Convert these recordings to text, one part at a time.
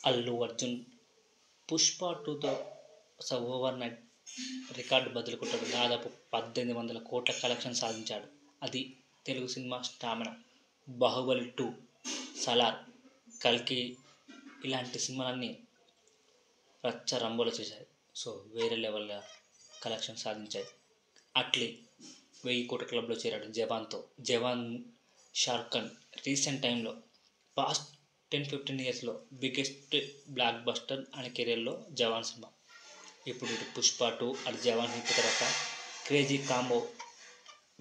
అల్లు అర్జున్ 'పుష్ప 2'తో overnight record బద్దలు కొట్టాడు. దాదాపు 1800 కోట్ల కలెక్షన్ సాధించాడు. అది తెలుగు సినిమా స్టామినా. 'బాహుబలి 2', 'సలార్', 'కల్కి' ఇలాంటి సినిమాలన్నీ రచ్చ రంబోలో చేశాయి. సో వేరే లెవెల్గా కలెక్షన్ సాధించాయి. అట్లీ 1000 కోట్ల క్లబ్లో చేరాడు 'జవాన్'తో. 'జవాన్' షారుఖ్ ఖాన్ రీసెంట్ టైంలో పాస్ట్ 10-15 ఇయర్స్లో బిగ్గెస్ట్ బ్లాక్ బస్టర్ ఆయన కెరీర్లో 'జవాన్' సినిమా. ఇప్పుడు ఇటు 'పుష్ప 2', అటు 'జవాన్' హిట్ తర్వాత క్రేజీ కాంబో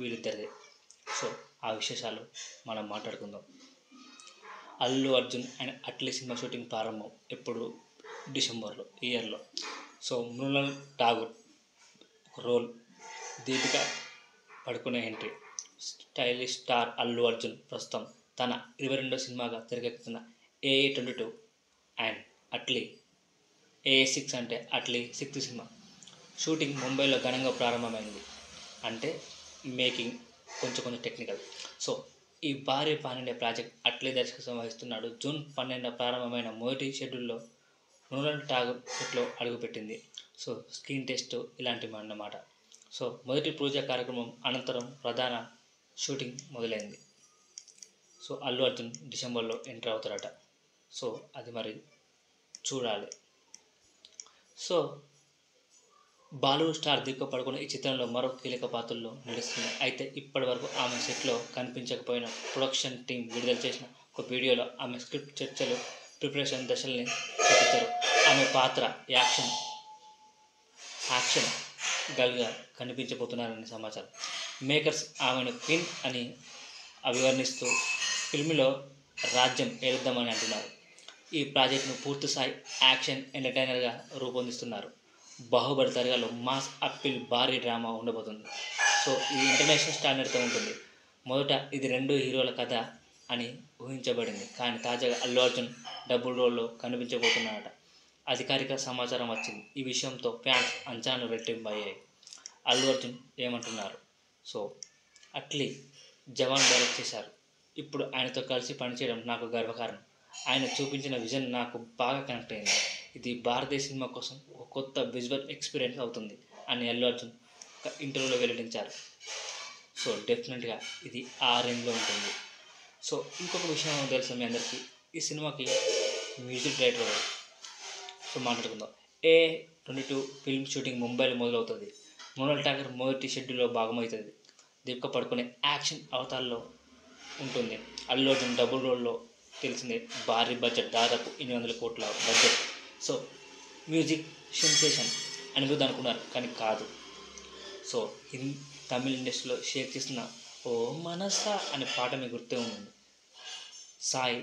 వీళ్ళిద్దరిదే. సో ఆ విశేషాలు మనం మాట్లాడుకుందాం. Allu Arjun and Atlee cinema shooting ప్రారంభం ఎప్పుడు డిసెంబర్లో ఈ ఇయర్లో. సో మృణాల్ ఠాగూర్ రోల్, దీపిక పడుకునే entry. Stylish star Allu Arjun ప్రస్తుతం తన 22వ సినిమాగా తెరకెక్కుతున్న AA 22 అండ్ అట్లీ AA 6 అంటే అట్లీ 6th సినిమా షూటింగ్ ముంబైలో ఘనంగా ప్రారంభమైంది. అంటే మేకింగ్ కొంచెం టెక్నికల్. సో ఈ భారీ పాన్ ఇండియా ప్రాజెక్ట్ అట్లీ దర్శకత్వం వహిస్తున్నాడు. జూన్ 12న ప్రారంభమైన మొదటి షెడ్యూల్లో మృణాల్ ఠాగూర్ సెట్లో అడుగుపెట్టింది. సో స్క్రీన్ టెస్ట్ ఇలాంటివి అన్నమాట. సో మొదటి పూజా కార్యక్రమం అనంతరం ప్రధాన షూటింగ్ మొదలైంది. సో అల్లు అర్జున్ డిసెంబర్లో ఎంటర్ అవుతారట. సో అది మరి చూడాలి. సో బాలీవుడ్ స్టార్ దీపిక పడుకునే ఈ చిత్రంలో మరో కీలక పాత్రలో నడుస్తుంది. అయితే ఇప్పటి వరకు ఆమె సెట్లో కనిపించకపోయిన ప్రొడక్షన్ టీం విడుదల చేసిన ఒక వీడియోలో ఆమె స్క్రిప్ట్ చర్చలు, ప్రిపరేషన్ దశల్ని చూపించారు. ఆమె పాత్ర యాక్షన్ గర్ల్గా కనిపించబోతున్నారని సమాచారం. మేకర్స్ ఆమెను క్వీన్ అని అభివర్ణిస్తూ ఫిల్మ్లో రాజ్యం ఏలుద్దామని అంటున్నారు. ఈ ప్రాజెక్ట్ను పూర్తిస్థాయి యాక్షన్ ఎంటర్టైనర్గా రూపొందిస్తున్నారు. బాహుబలి తరహాలో మాస్ అప్పీల్ భారీ డ్రామా ఉండబోతుంది. సో ఇది ఇంటర్నేషనల్ స్టాండర్డ్తో ఉంటుంది. మొదట ఇది 2 హీరోల కథ అని ఊహించబడింది. కానీ తాజాగా అల్లు అర్జున్ డబుల్ రోల్లో కనిపించబోతున్నాడట. అధికారిక సమాచారం వచ్చింది. ఈ విషయంతో ఫ్యాన్స్ అంచనాలు రెట్టింపు అయ్యాయి. అల్లు అర్జున్ ఏమంటున్నారు? సో అట్లీ 'జవాన్' డైరెక్ట్ చేశారు. ఇప్పుడు ఆయనతో కలిసి పనిచేయడం నాకు గర్వకారణం. ఆయన చూపించిన విజన్ నాకు బాగా కనెక్ట్ అయింది. ఇది భారతీయ సినిమా కోసం ఒక కొత్త విజువల్ ఎక్స్పీరియన్స్ అవుతుంది అని అల్లు అర్జున్ ఒక ఇంటర్వ్యూలో వెల్లడించారు. సో డెఫినెట్గా ఇది ఆ రేంజ్లో ఉంటుంది. సో ఇంకొక విషయం తెలుసు మీ అందరికీ, ఈ సినిమాకి మ్యూజిక్ డైరెక్టర్ ఎవరు? సో మాట్లాడుకుందాం. AA 22 ఫిల్మ్ షూటింగ్ ముంబైలో మొదలవుతుంది. మృణాల్ ఠాగూర్ మొదటి షెడ్యూల్లో భాగమవుతుంది. దీపిక పడుకునే యాక్షన్ అవతారంలో ఉంటుంది. అల్లు అర్జున్ డబుల్ రోల్లో తెలిసిందే. భారీ బడ్జెట్, దాదాపు 800 కోట్ల budget. So music sensation Anirudh అనుకున్నారు, కానీ కాదు. సో తమిళ ఇండస్ట్రీలో షేర్ చేసిన ఓ మనసా అనే పాట మీకు గుర్తే ఉంటుంది. సాయి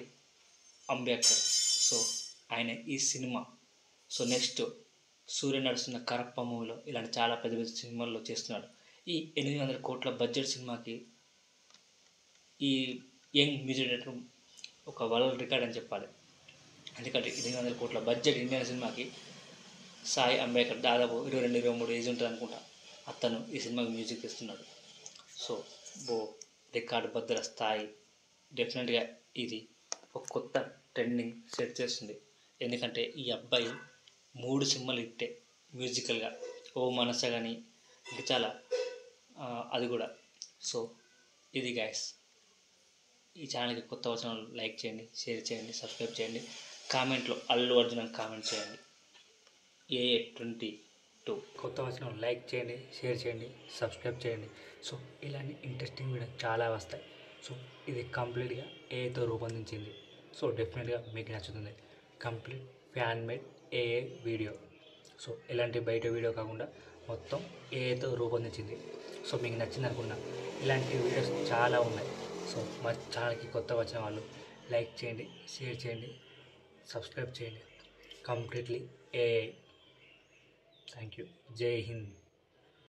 అంబేద్కర్. సో ఆయన ఈ సినిమా. సో నెక్స్ట్ సూర్య నడుస్తున్న కరప్ప మూవీలో ఇలాంటి చాలా పెద్ద పెద్ద సినిమాల్లో చేస్తున్నాడు. ఈ 800 కోట్ల బడ్జెట్ సినిమాకి ఈ యంగ్ మ్యూజిక్ డైరెక్టర్ ఒక వరల్డ్ రికార్డ్ అని చెప్పాలి. ఎందుకంటే 800 కోట్ల బడ్జెట్ ఇండియన్ సినిమాకి సాయి అంబేద్కర్ దాదాపు 22-23 ఏజ్ ఉంటుంది అనుకుంటా. అతను ఈ సినిమాకి మ్యూజిక్ ఇస్తున్నాడు. సో రికార్డు బద్దల స్థాయి. డెఫినెట్గా ఇది ఒక కొత్త ట్రెండింగ్ సెట్ చేస్తుంది. ఎందుకంటే ఈ అబ్బాయి 3 సినిమాలు ఇట్టే మ్యూజికల్గా. ఓ మనస కానీ ఇంకా చాలా అది కూడా. సో ఇది గైస్, ఈ ఛానల్కి కొత్త వచనాలు లైక్ చేయండి, షేర్ చేయండి, సబ్స్క్రైబ్ చేయండి. కామెంట్లో అల్లు అర్జున్ అని కామెంట్ చేయండి. AA 22 కొత్త వచనాలు లైక్ చేయండి, షేర్ చేయండి, సబ్స్క్రైబ్ చేయండి. సో ఇలాంటి ఇంట్రెస్టింగ్ వీడియో చాలా వస్తాయి. సో ఇది కంప్లీట్గా AAతో రూపొందించింది. సో డెఫినెట్గా మీకు నచ్చుతుంది. Complete fan made AA video. So ఇలాంటి బయట వీడియో కాకుండా మొత్తం AAతో రూపొందించింది. సో మీకు నచ్చింది అనుకున్నా. ఇలాంటి వీడియోస్ చాలా ఉన్నాయి. సో మా ఛానల్కి కొత్త వచ్చిన వాళ్ళు లైక్ చేయండి, షేర్ చేయండి, సబ్స్క్రైబ్ చేయండి. Completely AA. Thank you. జై హింద్.